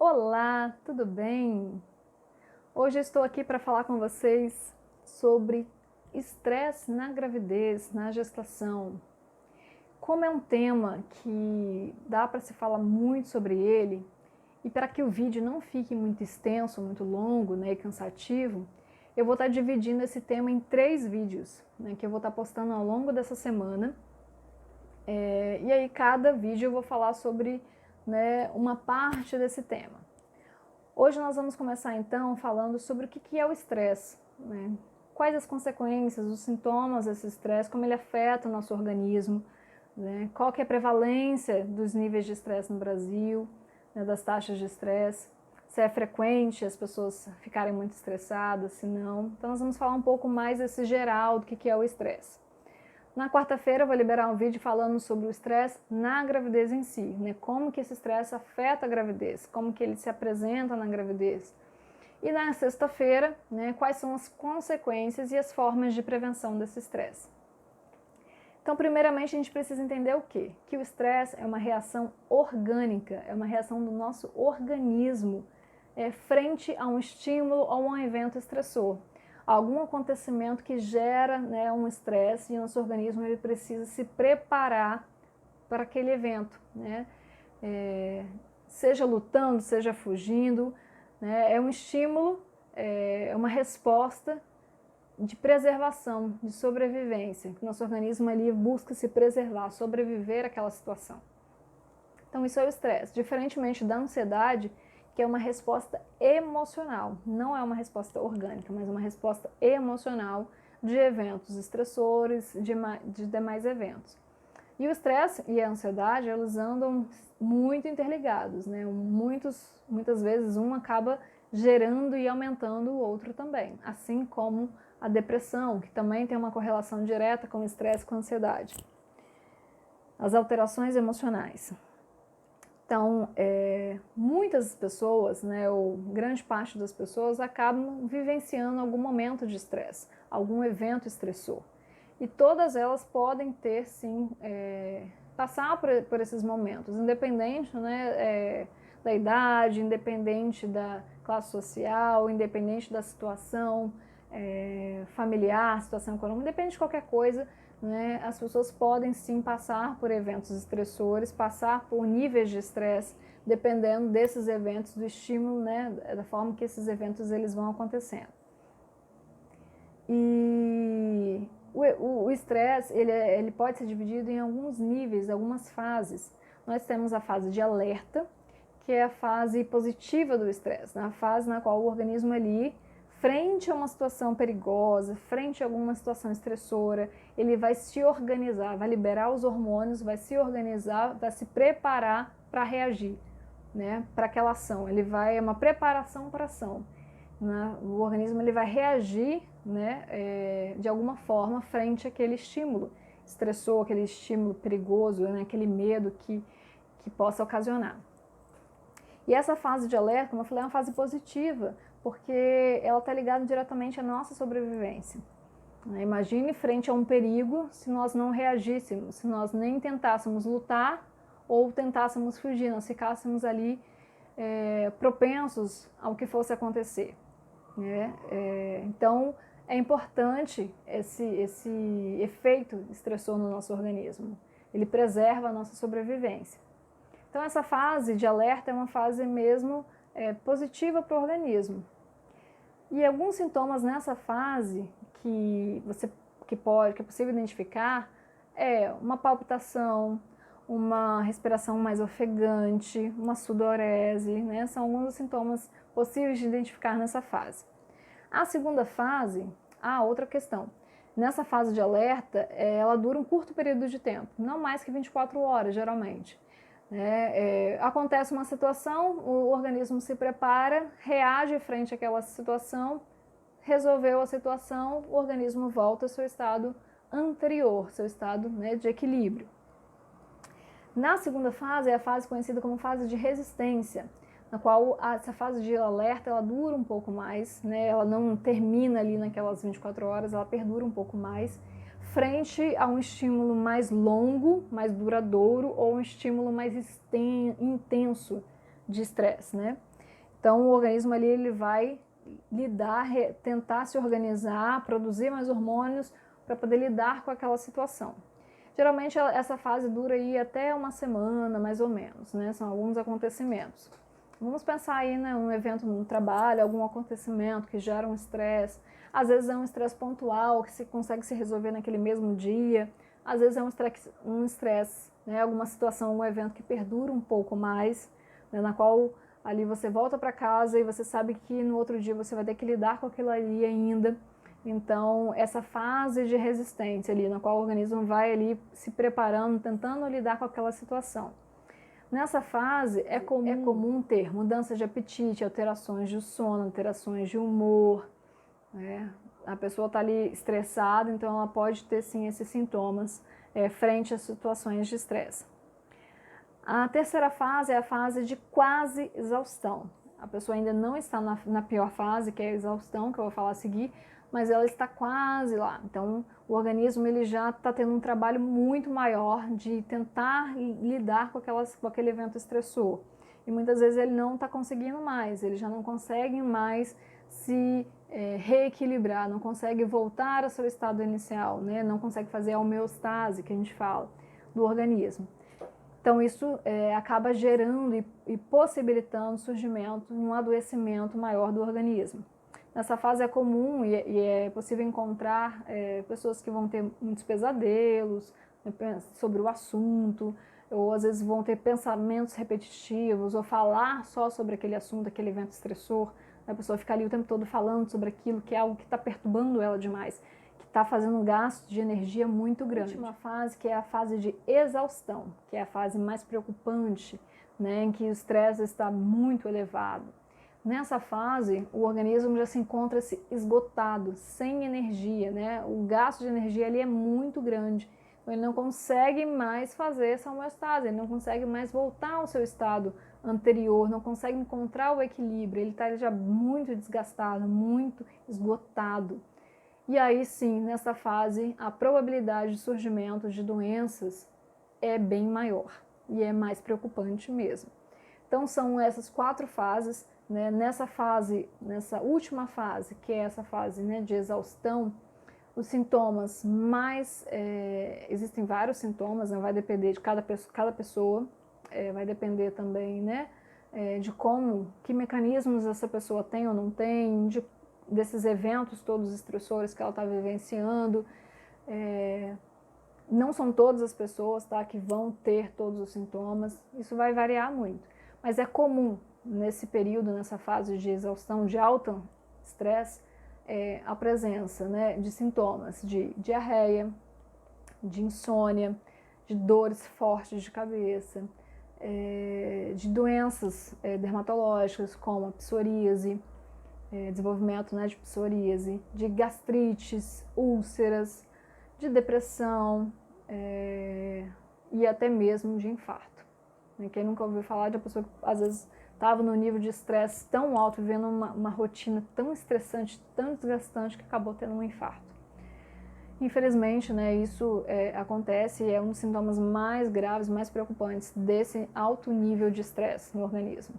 Olá, tudo bem? Hoje eu estou aqui para falar com vocês sobre estresse na gravidez, na gestação. Como é um tema que dá para se falar muito sobre ele, e para que o vídeo não fique muito extenso, muito longo, né, e cansativo, eu vou estar dividindo esse tema em 3 vídeos, né, que eu vou estar postando ao longo dessa semana. E aí cada vídeo eu vou falar sobre, né, uma parte desse tema. Hoje nós vamos começar então falando sobre o que é o estresse, né? Quais as consequências, os sintomas desse estresse, como ele afeta o nosso organismo, né? Qual que é a prevalência dos níveis de estresse no Brasil, né? Das taxas de estresse, se é frequente as pessoas ficarem muito estressadas, se não. Então nós vamos falar um pouco mais desse geral do que é o estresse. Na quarta-feira eu vou liberar um vídeo falando sobre o estresse na gravidez em si, né? Como que esse estresse afeta a gravidez, como que ele se apresenta na gravidez. E na sexta-feira, né, quais são as consequências e as formas de prevenção desse estresse. Então, primeiramente, a gente precisa entender o quê? Que o estresse é uma reação orgânica, é uma reação do nosso organismo frente a um estímulo ou a um evento estressor. Algum acontecimento que gera, né, um estresse, e o nosso organismo ele precisa se preparar para aquele evento, né? Seja lutando, seja fugindo, né? É um estímulo, é uma resposta de preservação, de sobrevivência, que o nosso organismo ali busca se preservar, sobreviver àquela situação. Então isso é o estresse, diferentemente da ansiedade, que é uma resposta emocional, não é uma resposta orgânica, mas uma resposta emocional de eventos estressores, de demais eventos. E o estresse e a ansiedade, eles andam muito interligados, né? Muitas vezes um acaba gerando e aumentando o outro também, assim como a depressão, que também tem uma correlação direta com o estresse e com a ansiedade. As alterações emocionais. Então, muitas pessoas, né, ou grande parte das pessoas, acabam vivenciando algum momento de estresse, algum evento estressor. E todas elas podem ter, sim, passar por esses momentos, independente, né, da idade, independente da classe social, independente da situação familiar, situação econômica, independente de qualquer coisa, né, as pessoas podem sim passar por eventos estressores, passar por níveis de estresse, dependendo desses eventos, do estímulo, né, da forma que esses eventos eles vão acontecendo. E o estresse, ele pode ser dividido em alguns níveis, algumas fases. Nós temos a fase de alerta, que é a fase positiva do estresse, né? A fase na qual o organismo ali, frente a uma situação perigosa, frente a alguma situação estressora, ele vai se organizar, vai liberar os hormônios, vai se organizar, vai se preparar para reagir, né? Para aquela ação. É uma preparação para a ação. Né? O organismo ele vai reagir, né, de alguma forma frente àquele estímulo estressor, aquele estímulo perigoso, né, aquele medo que possa ocasionar. E essa fase de alerta, como eu falei, é uma fase positiva, porque ela está ligada diretamente à nossa sobrevivência. Imagine frente a um perigo se nós não reagíssemos, se nós nem tentássemos lutar ou tentássemos fugir, nós ficássemos ali propensos ao que fosse acontecer. Então, é importante esse efeito estressor no nosso organismo. Ele preserva a nossa sobrevivência. Então, essa fase de alerta é uma fase mesmo positiva para o organismo. E alguns sintomas nessa fase que é possível identificar é uma palpitação, uma respiração mais ofegante, uma sudorese, né? São alguns dos sintomas possíveis de identificar nessa fase. A segunda fase, outra questão. Nessa fase de alerta, ela dura um curto período de tempo, não mais que 24 horas, geralmente. Acontece uma situação, o organismo se prepara, reage frente àquela situação, resolveu a situação, o organismo volta ao seu estado anterior, seu estado, né, de equilíbrio. Na segunda fase é a fase conhecida como fase de resistência, na qual essa fase de alerta ela dura um pouco mais, né? Ela não termina ali naquelas 24 horas, ela perdura um pouco mais, frente a um estímulo mais longo, mais duradouro ou um estímulo mais intenso de estresse, né? Então o organismo ali ele vai lidar, tentar se organizar, produzir mais hormônios para poder lidar com aquela situação. Geralmente essa fase dura aí até uma semana, mais ou menos, né? São alguns acontecimentos. Vamos pensar aí, né, um evento no trabalho, algum acontecimento que gera um estresse. Às vezes é um estresse pontual que se consegue se resolver naquele mesmo dia. Às vezes é um estresse, né, alguma situação, um evento que perdura um pouco mais, né, na qual ali você volta para casa e você sabe que no outro dia você vai ter que lidar com aquilo ali ainda. Então, essa fase de resistência ali, na qual o organismo vai ali se preparando, tentando lidar com aquela situação. Nessa fase, é comum ter mudança de apetite, alterações de sono, alterações de humor, né? A pessoa está ali estressada, então ela pode ter sim esses sintomas frente a situações de estresse. A terceira fase é a fase de quase exaustão. A pessoa ainda não está na pior fase, que é a exaustão, que eu vou falar a seguir, mas ela está quase lá. Então, o organismo ele já está tendo um trabalho muito maior de tentar lidar com aquele evento estressor. E muitas vezes ele não está conseguindo mais, ele já não consegue mais se reequilibrar, não consegue voltar ao seu estado inicial, né? Não consegue fazer a homeostase, que a gente fala, do organismo. Então, isso acaba gerando e possibilitando o surgimento de um adoecimento maior do organismo. Nessa fase é comum e é possível encontrar pessoas que vão ter muitos pesadelos, né, sobre o assunto, ou às vezes vão ter pensamentos repetitivos, ou falar só sobre aquele assunto, aquele evento estressor. A pessoa fica ali o tempo todo falando sobre aquilo, que é algo que está perturbando ela demais, que está fazendo um gasto de energia muito grande. A última fase, que é a fase de exaustão, que é a fase mais preocupante, né, em que o estresse está muito elevado. Nessa fase, o organismo já se encontra esgotado, sem energia, né? O gasto de energia ali é muito grande. Então, ele não consegue mais fazer essa homeostase, ele não consegue mais voltar ao seu estado anterior, não consegue encontrar o equilíbrio, ele está já muito desgastado, muito esgotado. E aí sim, nessa fase, a probabilidade de surgimento de doenças é bem maior e é mais preocupante mesmo. Então são essas 4 fases, né? Nessa última fase, que é essa fase, né, de exaustão, os sintomas mais, existem vários sintomas, né? Vai depender de cada pessoa, vai depender também, né, de que mecanismos essa pessoa tem ou não tem, desses eventos todos estressores que ela está vivenciando. Não são todas as pessoas, tá, que vão ter todos os sintomas, isso vai variar muito. Mas é comum nesse período, nessa fase de exaustão, de alto estresse, a presença, né, de sintomas de diarreia, de insônia, de dores fortes de cabeça, de doenças dermatológicas como a psoríase, desenvolvimento, né, de psoríase, de gastrites, úlceras, de depressão e até mesmo de infarto. Quem nunca ouviu falar de uma pessoa que às vezes estava no nível de estresse tão alto, vivendo uma rotina tão estressante, tão desgastante, que acabou tendo um infarto. Infelizmente, né, isso acontece e é um dos sintomas mais graves, mais preocupantes desse alto nível de estresse no organismo.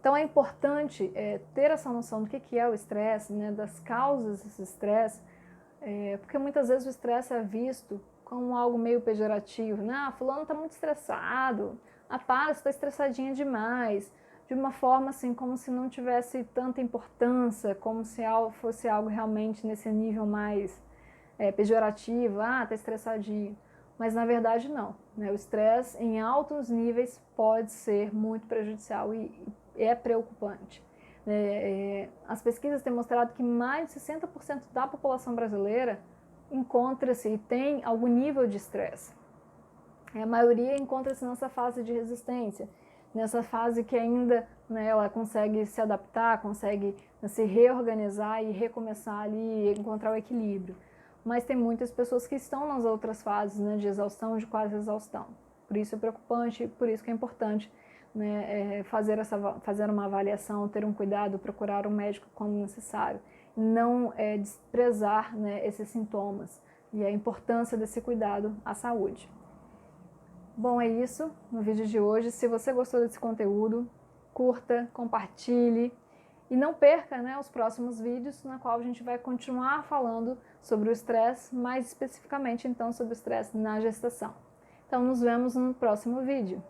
Então é importante ter essa noção do que é o estresse, né, das causas desse estresse, porque muitas vezes o estresse é visto como algo meio pejorativo, né? Ah, fulano está muito estressado, para, você está estressadinha demais, de uma forma assim, como se não tivesse tanta importância, como se fosse algo realmente nesse nível mais pejorativo, está estressadinho. Mas na verdade não, né? O estresse em altos níveis pode ser muito prejudicial e é preocupante. As pesquisas têm mostrado que mais de 60% da população brasileira encontra-se e tem algum nível de estresse. A maioria encontra-se nessa fase de resistência, nessa fase que ainda, né, ela consegue se adaptar, consegue se reorganizar e recomeçar ali, encontrar o equilíbrio. Mas tem muitas pessoas que estão nas outras fases, né, de exaustão, de quase exaustão. Por isso é preocupante, por isso que é importante, né, fazer uma avaliação, ter um cuidado, procurar um médico quando necessário. Não desprezar, né, esses sintomas e a importância desse cuidado à saúde. Bom, é isso no vídeo de hoje. Se você gostou desse conteúdo, curta, compartilhe e não perca, né, os próximos vídeos, na qual a gente vai continuar falando sobre o estresse, mais especificamente então sobre o estresse na gestação. Então nos vemos no próximo vídeo.